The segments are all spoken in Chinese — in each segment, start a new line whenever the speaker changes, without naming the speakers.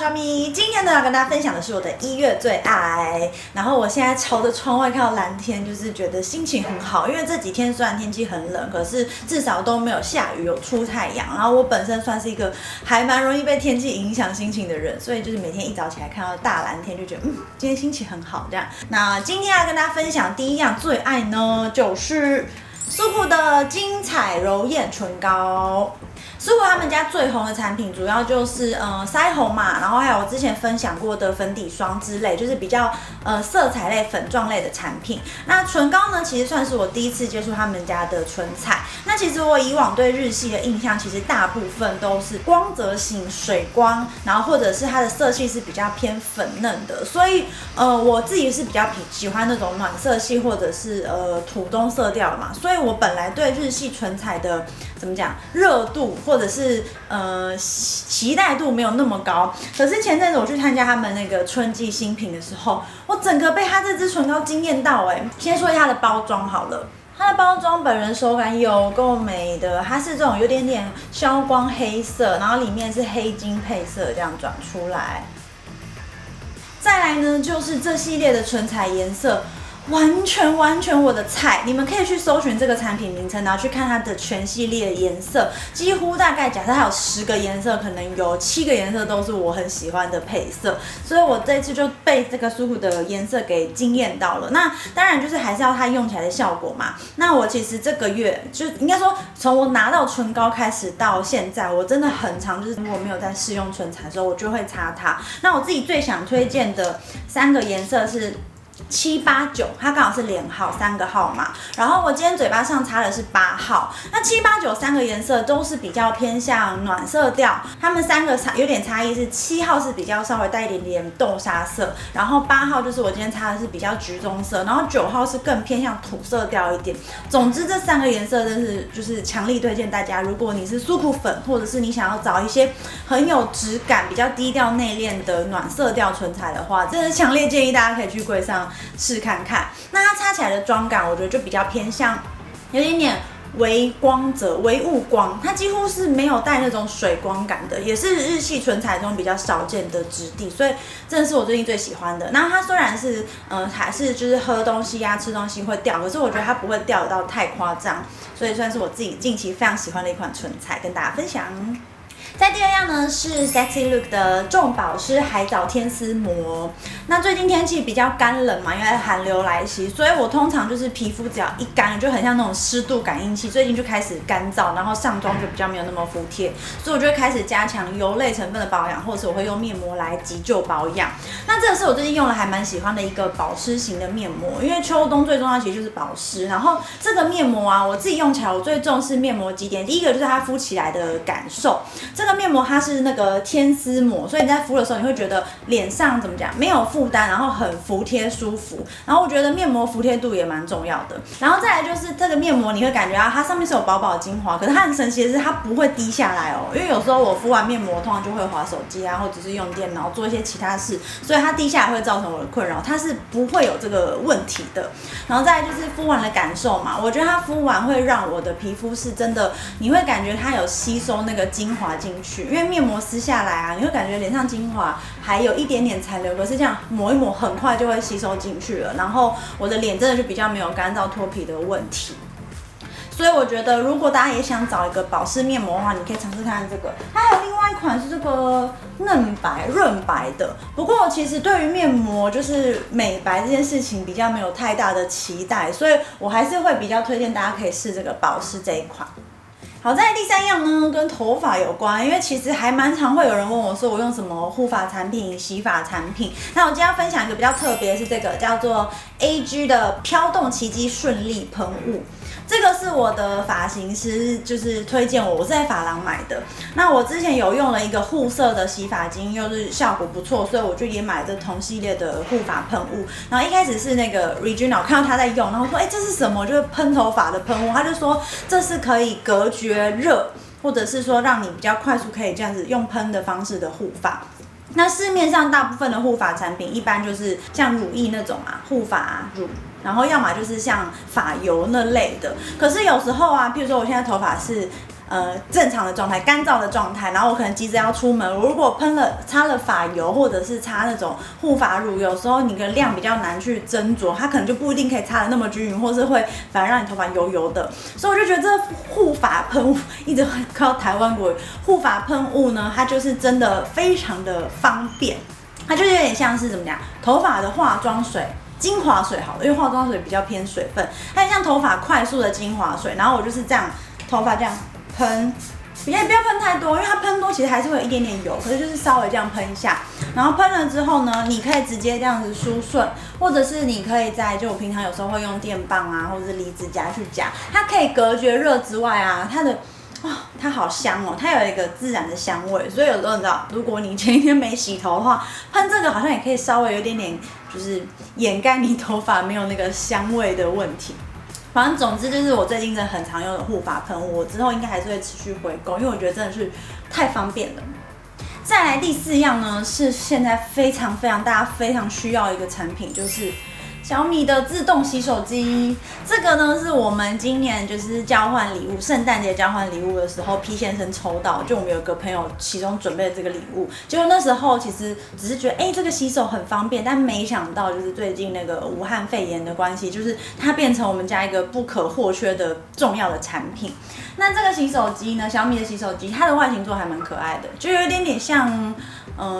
小米，今天呢要跟大家分享的是我的1月最爱。然后我现在朝着窗外看到蓝天，就是觉得心情很好，因为这几天虽然天气很冷，可是至少都没有下雨，有出太阳。然后我本身算是一个还蛮容易被天气影响心情的人，所以就是每天一早起来看到大蓝天，就觉得今天心情很好这样。那今天要跟大家分享第一样最爱呢，就是苏普的精彩柔艳唇膏。苏普他们家最红的产品主要就是腮红嘛，然后还有我之前分享过的粉底霜之类，就是比较色彩类、粉状类的产品。那唇膏呢，其实算是我第一次接触他们家的唇彩。那其实我以往对日系的印象，其实大部分都是光泽型、水光，然后或者是它的色系是比较偏粉嫩的。所以我自己是比较喜欢那种暖色系或者是土棕色调嘛。所以我本来对日系唇彩的怎么讲热度或者是期待度没有那么高，可是前阵子我去参加他们那个春季新品的时候，我整个被它这支唇膏惊艳到先说一下它的包装好了，它的包装本人手感有够美的，它是这种有点点消光黑色，然后里面是黑金配色这样转出来。再来呢，就是这系列的唇彩颜色。完全我的菜，你们可以去搜寻这个产品名称，然后去看它的全系列的颜色，几乎大概假设它有10个颜色，可能有7个颜色都是我很喜欢的配色，所以我这次就被这个苏普的颜色给惊艳到了。那当然就是还是要它用起来的效果嘛。那我其实这个月就应该说，从我拿到唇膏开始到现在，我真的很常就是如果没有在试用唇彩的时候，我就会擦它。那我自己最想推荐的3个颜色是7、8、9，它刚好是连号3个号码。然后我今天嘴巴上擦的是8号。那7、8、9 3个颜色都是比较偏向暖色调，它们3个有点差异是7号是比较稍微带一点点豆沙色，然后8号就是我今天擦的是比较橘棕色，然后9号是更偏向土色调一点。总之这3个颜色真是就是强力推荐大家，如果你是苏普粉，或者是你想要找一些很有质感、比较低调内敛的暖色调唇彩的话，真的强烈建议大家可以去柜上试看看。那它擦起来的妆感，我觉得就比较偏向有点点微光泽、微雾光，它几乎是没有带那种水光感的，也是日系唇彩中比较少见的质地，所以真的是我最近最喜欢的。那它虽然是还是就是喝东西啊、吃东西会掉，可是我觉得它不会掉到太夸张，所以算是我自己近期非常喜欢的一款唇彩，跟大家分享。再第2样呢是 Sexy Look 的重保湿海藻天丝膜。那最近天气比较干冷嘛，因为寒流来袭，所以我通常就是皮肤只要一干，就很像那种湿度感应器，最近就开始干燥，然后上妆就比较没有那么服帖，所以我就会开始加强油类成分的保养，或者是我会用面膜来急救保养。那这个是我最近用了还蛮喜欢的一个保湿型的面膜，因为秋冬最重要其实就是保湿。然后这个面膜啊，我自己用起来我最重视面膜几点，第一个就是它敷起来的感受。这个面膜它是那个天丝膜，所以你在敷的时候，你会觉得脸上怎么讲没有负担，然后很服帖舒服。然后我觉得面膜服帖度也蛮重要的。然后再来就是这个面膜，你会感觉到它上面是有薄薄的精华，可是它很神奇的是它不会滴下来哦。因为有时候我敷完面膜，通常就会滑手机啊，或者是用电脑做一些其他事，所以它滴下来会造成我的困扰。它是不会有这个问题的。然后再来就是敷完的感受嘛，我觉得它敷完会让我的皮肤是真的，你会感觉它有吸收那个精华进去。因为面膜撕下来啊，你会感觉脸上精华还有一点点残留，可是这样抹一抹很快就会吸收进去了。然后我的脸真的就比较没有干燥脱皮的问题。所以我觉得如果大家也想找一个保湿面膜的话，你可以尝试看看这个。它还有另外一款是这个嫩白润白的，不过其实对于面膜就是美白这件事情比较没有太大的期待，所以我还是会比较推荐大家可以试这个保湿这一款。好，再来第3样呢，跟头发有关，因为其实还蛮常会有人问我说我用什么护发产品、洗发产品。那我今天要分享一个比较特别，是这个叫做 AG 的飘动奇迹顺利喷雾。这个是我的发型师就是推荐我是在发廊买的。那我之前有用了一个护色的洗发精，又是效果不错，所以我就也买这同系列的护发喷雾。然后一开始是那个 Regina 看到他在用，然后说这是什么？就是喷头发的喷雾。他就说这是可以隔绝热，或者是说让你比较快速可以这样子用喷的方式的护发。那市面上大部分的护发产品，一般就是像乳液那种啊，护发乳，然后要么就是像发油那类的。可是有时候啊，譬如说我现在头发是正常的状态，干燥的状态，然后我可能急着要出门，我如果擦了发油或者是擦那种护发乳，有时候你的量比较难去斟酌，它可能就不一定可以擦得那么均匀，或是会反而让你头发油油的。所以我就觉得这护发喷雾一直会靠台湾国语护发喷雾呢，它就是真的非常的方便，它就有点像是怎么讲，头发的化妆水。精华水好了，因为化妆水比较偏水分，它像头发快速的精华水，然后我就是这样，头发这样喷，不要喷太多，因为它喷多其实还是会有一点点油，可是就是稍微这样喷一下，然后喷了之后呢，你可以直接这样子梳顺，或者是你可以就我平常有时候会用电棒啊，或者是离子夹去夹，它可以隔绝热之外啊，它好香哦，它有一个自然的香味，所以有时候你知道，如果你前一天没洗头的话，喷这个好像也可以稍微有点点，就是掩盖你头发没有那个香味的问题。反正总之就是我最近真的很常用的护发喷雾，我之后应该还是会持续回购，因为我觉得真的是太方便了。再来第4样呢，是现在大家非常需要一个产品，就是小米的自动洗手机。这个呢是我们今年就是交换礼物，圣诞节交换礼物的时候 ，P 先生抽到，就我们有个朋友其中准备了这个礼物，结果那时候其实只是觉得，这个洗手很方便，但没想到就是最近那个武汉肺炎的关系，就是它变成我们家一个不可或缺的重要的产品。那这个洗手机呢，小米的洗手机，它的外形做还蛮可爱的，就有一点点像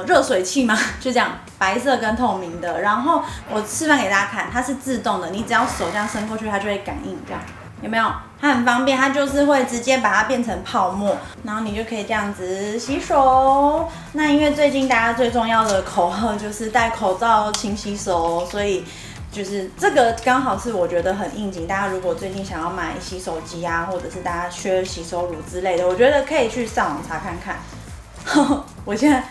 热水器嘛，就这样白色跟透明的。然后我示范给大家看，它是自动的，你只要手这样伸过去，它就会感应，这样有没有？它很方便，它就是会直接把它变成泡沫，然后你就可以这样子洗手。那因为最近大家最重要的口号就是戴口罩、勤洗手，所以就是这个刚好是我觉得很应景。大家如果最近想要买洗手机啊，或者是大家缺洗手乳之类的，我觉得可以去上网查看看。我现在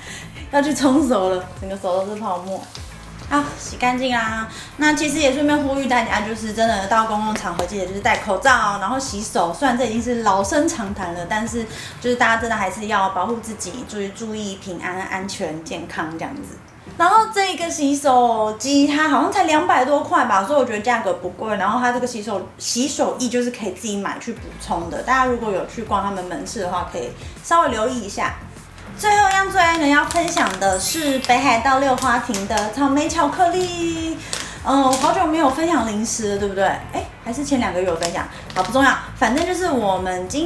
要去冲手了，整个手都是泡沫。好，洗干净啊！那其实也顺便呼吁大家，就是真的到公共场合记得就是戴口罩，然后洗手。虽然这已经是老生常谈了，但是就是大家真的还是要保护自己，注意平安、安全、健康这样子。然后这个洗手机它好像才200多块吧，所以我觉得价格不贵。然后它这个洗手液就是可以自己买去补充的，大家如果有去逛他们门市的话，可以稍微留意一下。最后一样最爱呢要分享的是北海道六花亭的草莓巧克力。我好久没有分享零食了，对不对？还是前2个月有分享，好不重要。反正就是我们去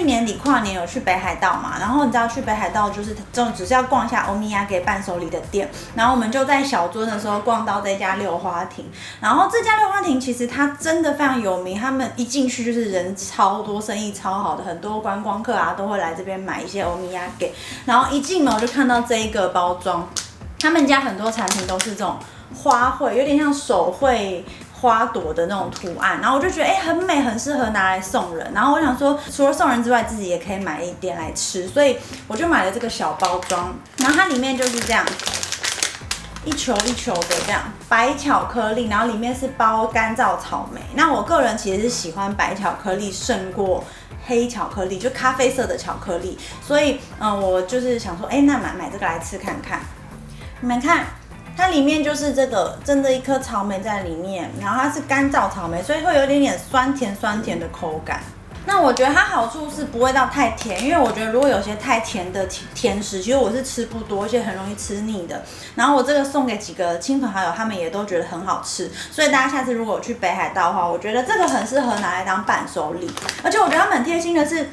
年底跨年有去北海道嘛，然后你知道去北海道就是只是要逛一下欧米亚给伴手礼的店，然后我们就在小樽的时候逛到这家六花亭，然后这家六花亭其实它真的非常有名，他们一进去就是人超多，生意超好的，很多观光客啊都会来这边买一些欧米亚给，然后一进门我就看到这一个包装，他们家很多产品都是这种花卉，有点像手绘花朵的那种图案，然后我就觉得很美，很适合拿来送人。然后我想说，除了送人之外，自己也可以买一点来吃，所以我就买了这个小包装。然后它里面就是这样，一球一球的这样白巧克力，然后里面是包干燥草莓。那我个人其实是喜欢白巧克力胜过黑巧克力，就咖啡色的巧克力，所以我就是想说，那买这个来吃看看。你们看。它里面就是这个真的一颗草莓在里面，然后它是干燥草莓，所以会有一点点酸甜的口感。那我觉得它好处是不会到太甜，因为我觉得如果有些太甜的甜食，其实我是吃不多，而且很容易吃腻的。然后我这个送给几个亲朋好友，他们也都觉得很好吃，所以大家下次如果去北海道的话，我觉得这个很适合拿来当伴手礼。而且我觉得它们很贴心的是，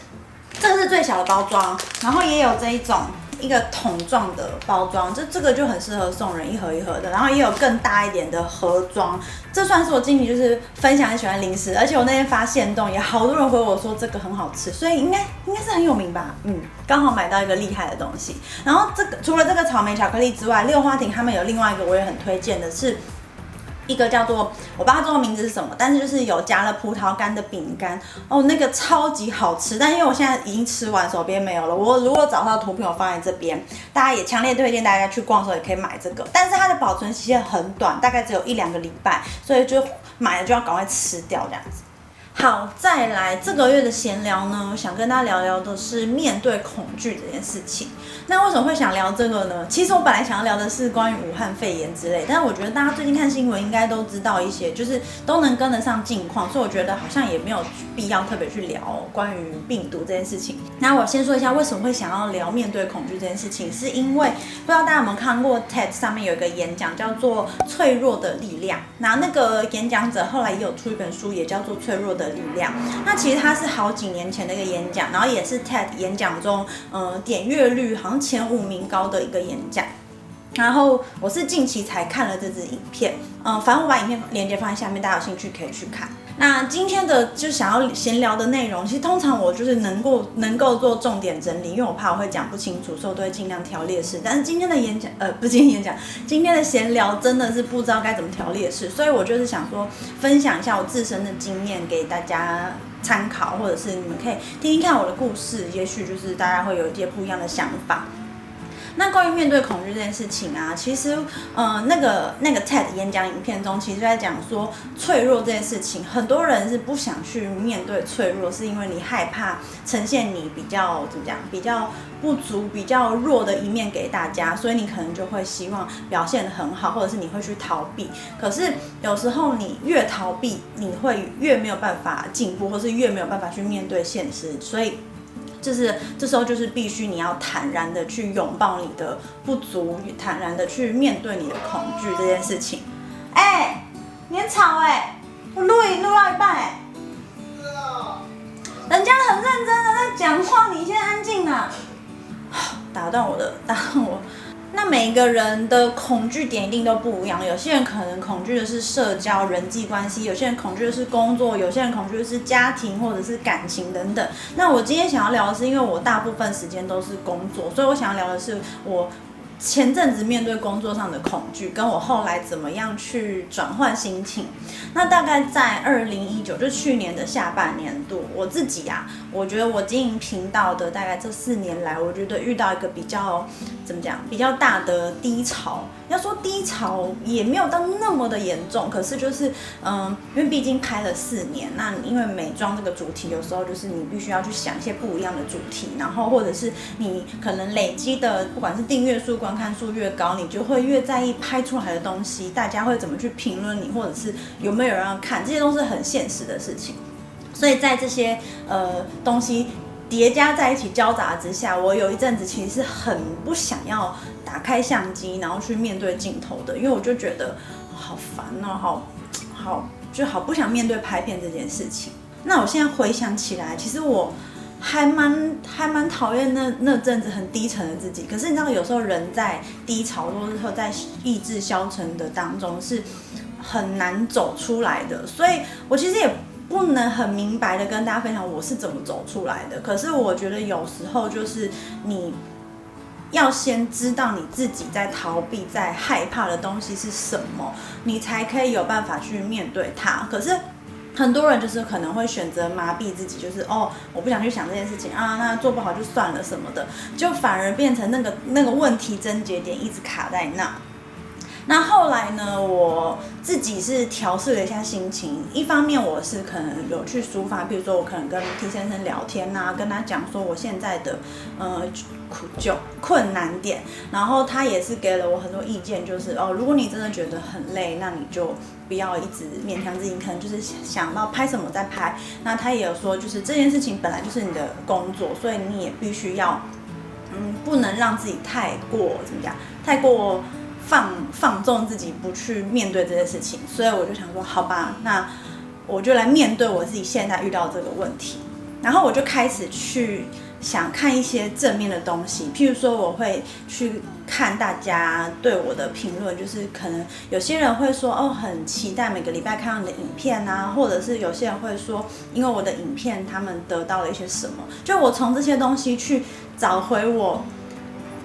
这个是最小的包装，然后也有这一种。一个桶状的包装，这个就很适合送人，一盒一盒的，然后也有更大一点的盒装，这算是我今年就是分享很喜欢零食，而且我那天发现动也好多人回我说这个很好吃，所以应该是很有名吧，刚好买到一个厉害的东西。然后这个除了这个草莓巧克力之外，六花亭他们有另外一个我也很推荐的是。一个叫做我不知道中文名字是什么，但是就是有加了葡萄干的饼干那个超级好吃，但因为我现在已经吃完，手边没有了。我如果找到图片，我放在这边，大家也强烈推荐大家去逛的时候也可以买这个，但是它的保存期限很短，大概只有1-2个礼拜，所以就买了就要赶快吃掉这样子。好，再来这个月的闲聊呢，想跟大家聊聊的是面对恐惧这件事情。那为什么会想聊这个呢？其实我本来想要聊的是关于武汉肺炎之类，但是我觉得大家最近看新闻应该都知道一些，就是都能跟得上近况，所以我觉得好像也没有必要特别去聊关于病毒这件事情。那我先说一下为什么会想要聊面对恐惧这件事情，是因为不知道大家有没有看过 TED 上面有一个演讲叫做《脆弱的力量》，那个演讲者后来也有出一本书，也叫做《脆弱的力量》。那其实它是好几年前的一个演讲，然后也是 TED 演讲中点阅率好像前5名高的一个演讲。然后我是近期才看了这支影片，反正我把影片链接放在下面，大家有兴趣可以去看。那今天的就想要闲聊的内容，其实通常我就是能够做重点整理，因为我怕我会讲不清楚，所以我都会尽量挑列式。但是今天的演讲，不是今天演讲，今天的闲聊真的是不知道该怎么挑列式，所以我就是想说分享一下我自身的经验给大家参考，或者是你们可以听听看我的故事，也许就是大家会有一些不一样的想法。那关于面对恐惧这件事情啊，其实那个 TED 演讲影片中，其实在讲说脆弱这件事情，很多人是不想去面对脆弱，是因为你害怕呈现你比较怎么讲，比较不足、比较弱的一面给大家，所以你可能就会希望表现得很好，或者是你会去逃避。可是有时候你越逃避，你会越没有办法进步，或是越没有办法去面对现实，所以。就是这时候就是必须你要坦然的去拥抱你的不足，坦然的去面对你的恐惧这件事情。你很吵我录影录到一半人家很认真的在讲话，你现在安静啊！打断我。那每个人的恐惧点一定都不一样，有些人可能恐惧的是社交人际关系，有些人恐惧的是工作，有些人恐惧的是家庭或者是感情等等。那我今天想要聊的是，因为我大部分时间都是工作，所以我想要聊的是我前阵子面对工作上的恐惧，跟我后来怎么样去转换心情。那大概在2019，就去年的下半年度，我自己我觉得我经营频道的大概这4年来，我觉得遇到一个比较怎么讲，比较大的低潮。要说低潮也没有到那么的严重，可是就是因为毕竟拍了4年，那因为美妆这个主题，有时候就是你必须要去想一些不一样的主题，然后或者是你可能累积的不管是订阅数、观看数越高，你就会越在意拍出来的东西，大家会怎么去评论你，或者是有没有人要看，这些都是很现实的事情。所以在这些东西叠加在一起交杂之下，我有一阵子其实是很不想要打开相机，然后去面对镜头的，因为我就觉得好烦哦，好不想面对拍片这件事情。那我现在回想起来，其实我还蛮讨厌那阵子很低沉的自己。可是你知道，有时候人在低潮或者说在意志消沉的当中是很难走出来的，所以我其实也不能很明白的跟大家分享我是怎么走出来的。可是我觉得有时候就是你要先知道你自己在逃避、在害怕的东西是什么，你才可以有办法去面对它。可是很多人就是可能会选择麻痹自己，就是我不想去想这件事情那做不好就算了什么的，就反而变成那个问题症结点一直卡在那。那后来呢，我自己是调试了一下心情，一方面我是可能有去抒发，比如说我可能跟 T 先生聊天跟他讲说我现在的困难点，然后他也是给了我很多意见，就是如果你真的觉得很累，那你就不要一直勉强自己，可能就是想到拍什么再拍。那他也有说，就是这件事情本来就是你的工作，所以你也必须要不能让自己太过放纵自己，不去面对这件事情。所以我就想说，好吧，那我就来面对我自己现在遇到这个问题。然后我就开始去想看一些正面的东西，譬如说我会去看大家对我的评论，就是可能有些人会说很期待每个礼拜看到你的影片或者是有些人会说因为我的影片他们得到了一些什么，就我从这些东西去找回我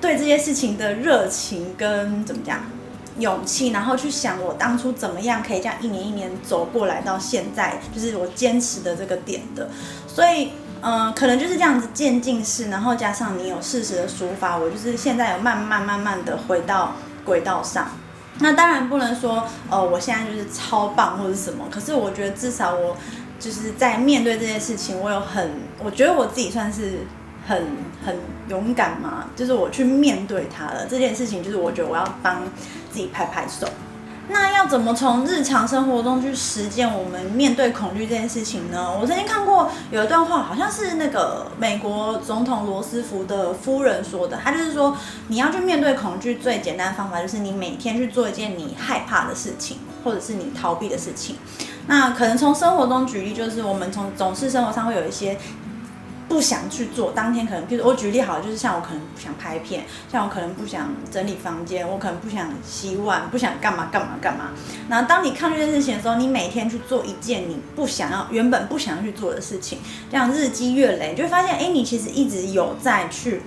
对这些事情的热情跟怎么讲勇气，然后去想我当初怎么样可以这样一年一年走过来到现在，就是我坚持的这个点的。所以可能就是这样子渐进式，然后加上你有适时的抒发，我就是现在有慢慢的回到轨道上。那当然不能说我现在就是超棒或者什么，可是我觉得至少我就是在面对这件事情，我觉得我自己算是很勇敢嘛，就是我去面对它了。这件事情就是我觉得我要帮自己拍拍手。那要怎么从日常生活中去实践我们面对恐惧这件事情呢？我曾经看过有一段话，好像是那个美国总统罗斯福的夫人说的，他就是说，你要去面对恐惧最简单的方法就是你每天去做一件你害怕的事情，或者是你逃避的事情。那可能从生活中举例，就是我们总是生活上会有一些不想去做，当天可能，比如我举例好了，就是像我可能不想拍片，像我可能不想整理房间，我可能不想洗碗，不想干嘛。然后当你抗拒这件事情的时候，你每天去做一件你原本不想要去做的事情，这样日积月累，你就会发现，你其实一直有在去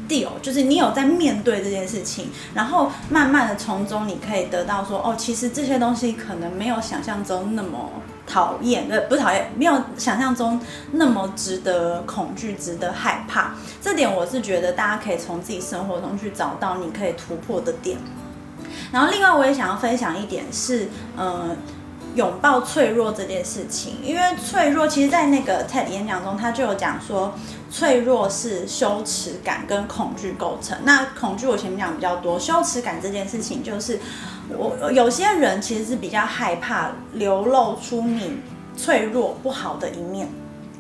deal，就是你有在面对这件事情，然后慢慢的从中你可以得到说，其实这些东西可能没有想象中那么讨厌，不是讨厌，没有想象中那么值得恐惧、值得害怕。这点我是觉得大家可以从自己生活中去找到你可以突破的点。然后另外我也想要分享一点是，拥抱脆弱这件事情，因为脆弱其实在那个 TED 演讲中他就有讲说，脆弱是羞耻感跟恐惧构成。那恐惧我前面讲比较多，羞耻感这件事情就是有些人其实是比较害怕流露出你脆弱不好的一面，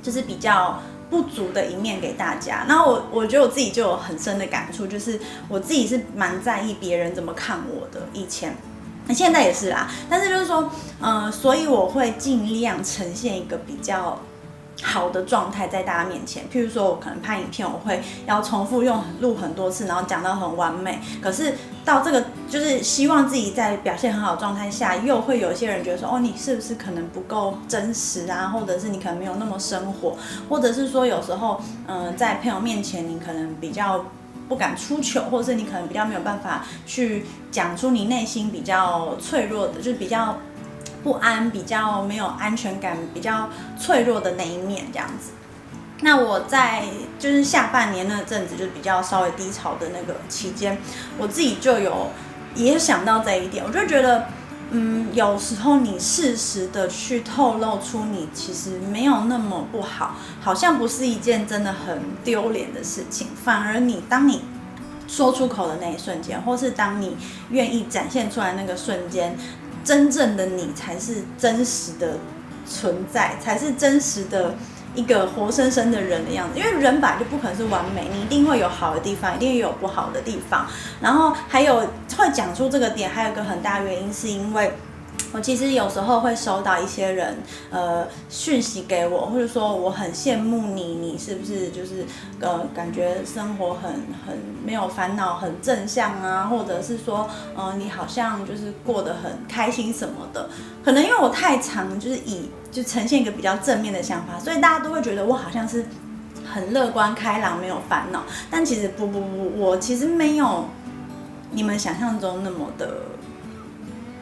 就是比较不足的一面给大家。然后我觉得我自己就有很深的感触，就是我自己是蛮在意别人怎么看我的，以前现在也是啦，但是就是说，所以我会尽量呈现一个比较好的状态在大家面前。譬如说我可能拍影片，我会要重复录很多次，然后讲到很完美，可是到这个就是希望自己在表现很好的状态下，又会有一些人觉得说，你是不是可能不够真实啊，或者是你可能没有那么生活，或者是说有时候在朋友面前你可能比较不敢出糗，或者是你可能比较没有办法去讲出你内心比较脆弱的，就是比较不安、比较没有安全感、比较脆弱的那一面这样子。那我在就是下半年那阵子，就是比较稍微低潮的那个期间，我自己就也想到这一点，我就觉得有时候你适时的去透露出你其实没有那么不好，好像不是一件真的很丢脸的事情，反而当你说出口的那一瞬间，或是当你愿意展现出来那个瞬间，真正的你才是真实的存在，才是真实的一个活生生的人的样子。因为人本来就不可能是完美，你一定会有好的地方，一定也有不好的地方。然后还有会讲出这个点，还有一个很大原因是因为我其实有时候会收到一些人讯息给我，或者说我很羡慕你是不是就是感觉生活很没有烦恼，很正向啊，或者是说你好像就是过得很开心什么的。可能因为我太常就是就呈现一个比较正面的想法，所以大家都会觉得我好像是很乐观开朗，没有烦恼。但其实不，我其实没有你们想象中那么的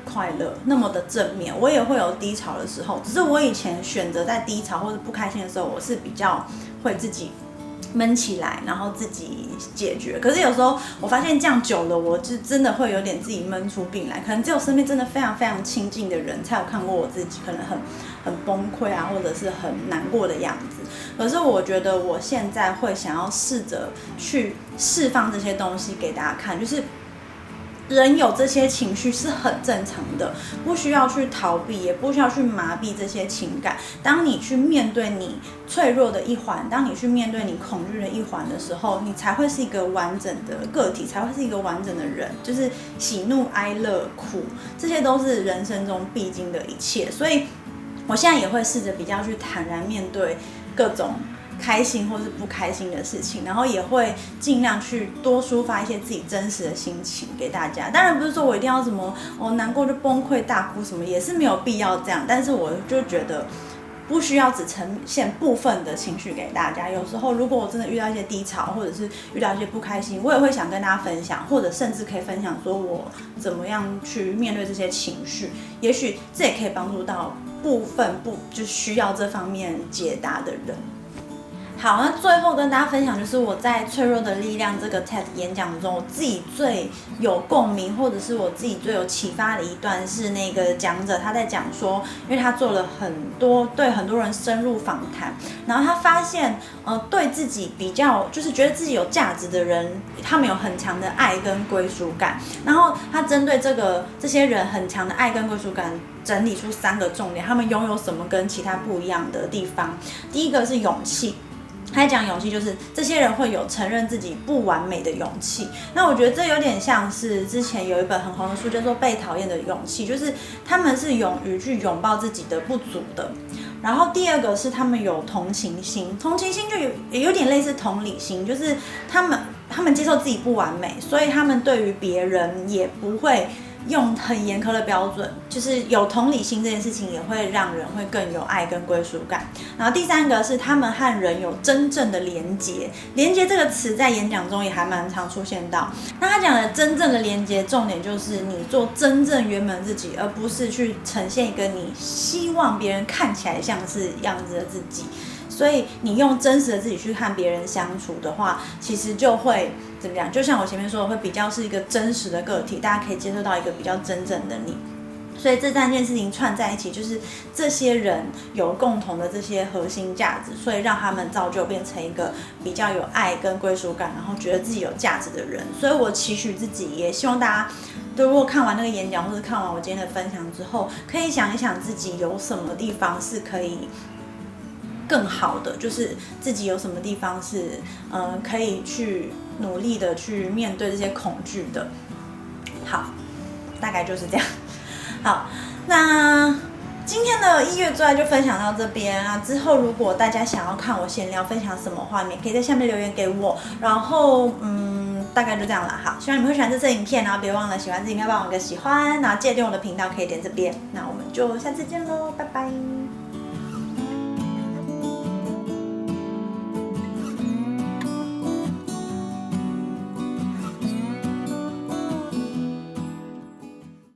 快乐，那么的正面。我也会有低潮的时候，只是我以前选择在低潮或者不开心的时候，我是比较会自己闷起来，然后自己解决。可是有时候我发现这样久了，我就真的会有点自己闷出病来。可能只有身边真的非常非常亲近的人才有看过我自己可能很崩溃啊，或者是很难过的样子。可是我觉得我现在会想要试着去释放这些东西给大家看，就是人有这些情绪是很正常的，不需要去逃避，也不需要去麻痹这些情感。当你去面对你脆弱的一环，当你去面对你恐惧的一环的时候，你才会是一个完整的个体，才会是一个完整的人。就是喜怒哀乐苦，这些都是人生中必经的一切。所以我现在也会试着比较去坦然面对各种开心或是不开心的事情，然后也会尽量去多抒发一些自己真实的心情给大家。当然不是说我一定要什么难过就崩溃大哭什么，也是没有必要这样。但是我就觉得不需要只呈现部分的情绪给大家。有时候如果我真的遇到一些低潮，或者是遇到一些不开心，我也会想跟大家分享，或者甚至可以分享说我怎么样去面对这些情绪。也许这也可以帮助到部分就需要这方面解答的人。好，那最后跟大家分享就是我在《脆弱的力量》这个 TED 演讲中，我自己最有共鸣，或者是我自己最有启发的一段是那个讲者他在讲说，因为他做了对很多人深入访谈，然后他发现，对自己比较就是觉得自己有价值的人，他们有很强的爱跟归属感，然后他针对这些人很强的爱跟归属感，整理出3个重点，他们拥有什么跟其他不一样的地方。第一个是勇气。他讲勇气就是这些人会有承认自己不完美的勇气，那我觉得这有点像是之前有一本很红的书叫做《被讨厌的勇气》，就是他们是勇于去拥抱自己的不足的。然后第二个是他们有同情心，同情心就有点类似同理心，就是他们接受自己不完美，所以他们对于别人也不会用很严苛的标准，就是有同理心这件事情也会让人会更有爱跟归属感。然后第3个是他们和人有真正的连结，连结这个词在演讲中也还蛮常出现到。那他讲的真正的连结，重点就是你做真正原本自己，而不是去呈现一个你希望别人看起来像是样子的自己。所以你用真实的自己去和别人相处的话，其实就会怎么样？就像我前面说的，会比较是一个真实的个体，大家可以接受到一个比较真正的你。所以这3件事情串在一起，就是这些人有共同的这些核心价值，所以让他们造就变成一个比较有爱跟归属感，然后觉得自己有价值的人。所以我期许自己，也希望大家如果看完那个演讲，或者看完我今天的分享之后，可以想一想自己有什么地方是可以更好的，就是自己有什么地方是可以去努力的去面对这些恐惧的。好，大概就是这样。好，那今天的1月最爱就分享到这边啊。之后如果大家想要看我闲聊分享什么画面，可以在下面留言给我。然后大概就这样了。好，希望你们会喜欢这支影片，然后别忘了喜欢这支影片帮我个喜欢，然后记得订阅我的频道，可以点这边。那我们就下次见喽，拜拜。